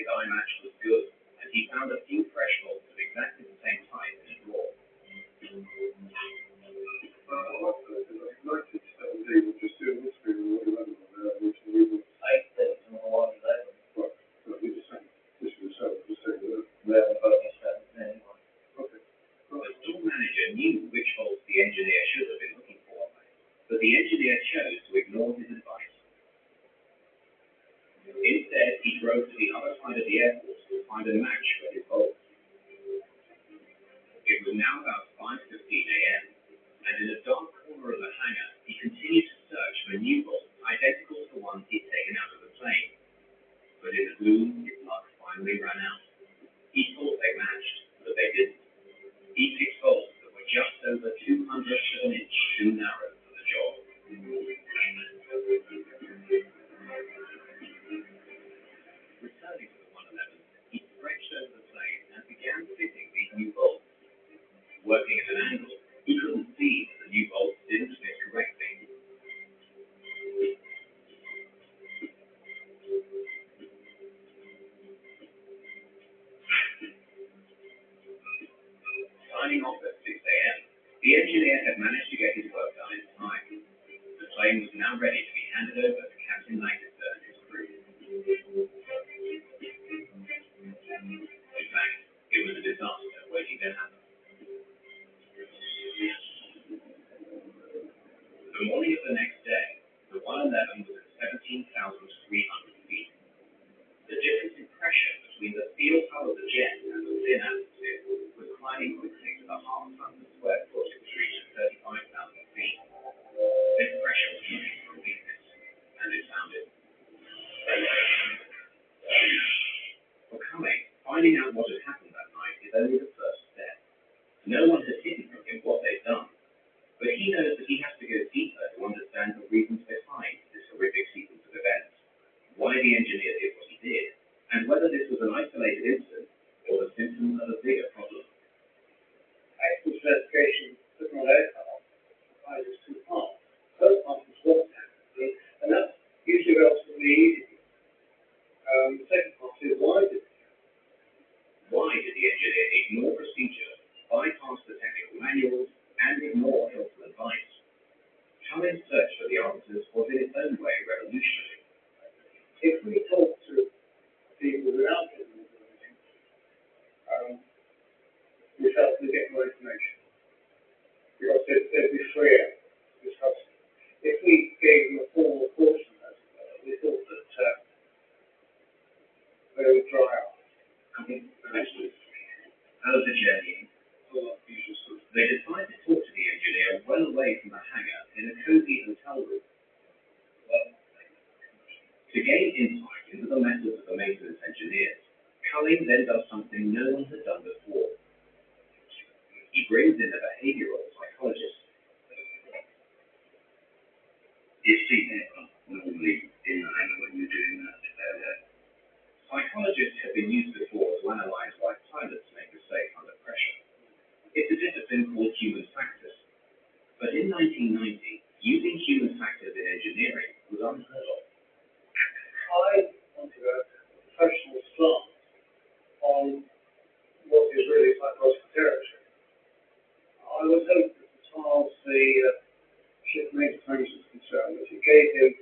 His eye match was good, and he found a few fresh bolts of exactly the same type in a drawer. The store manager knew which bolts the engineer should have been looking for, but the engineer chose to ignore his advice. Instead, he drove to the other side of the airport to find a match for his bolts. It was now about 5:15 a.m., and in a dark corner of the hangar, he continued to search for new bolts identical to the ones he'd taken out of the plane. But in the gloom, his luck finally ran out. He thought they matched, but they didn't. He picked bolts that were just over 200 of an inch too narrow for the job. Returning to the 111, he stretched over the plane and began fitting these new bolts. Working at an angle, he couldn't see that the new bolts didn't fit correctly. Signing off at 6 a.m., the engineer had managed to get his work done in time. The plane was now ready to be handed over to Captain Lancaster and his crew. In fact, it was a disaster waiting to happen. The morning of the next day, the 111 was at 17,300 feet. The difference in pressure between the steel hull of the jet and the thin atmosphere was climbing quickly to the half ton per square foot, which reached 35,000 feet. This pressure was looking for weakness, and it found it. For Cumming, finding out what had happened that night is only the first step. No one had hidden from him what they'd done, but he knows that he has to go deeper to understand the reasons behind this horrific sequence of events, why the engineer did what he did, and whether this was an isolated incident or the symptom of a bigger problem. Actual certification of criminal aircraft comprises two parts. The first part is what's happened, and that's usually relatively easy. The second part is why did it happen? Why did the engineer ignore procedure, bypass the technical manuals, and ignore helpful advice? Cummings' search for the answers was in its own way revolutionary. If we talk to people without getting information, we felt we get more information. Because they'd be freer to discuss it. If we gave them a formal portion of that, we thought that they would dry out. Out of the journey, they decided to talk to the engineer well away from the hangar in a cozy hotel room. To gain insight into the methods of the maintenance engineers, Cummings then does something no one had done before. He brings in a behavioral psychologist. You see aircraft normally in the hangar when you're doing that. Psychologists have been used before to analyze why pilots make mistakes under pressure. It's a discipline called human factors. But in 1990, using human factors in engineering was unheard of. I wanted a professional stance on what is really psychological territory. I would hope that as far as the ship maintenance manager is concerned, that it gave him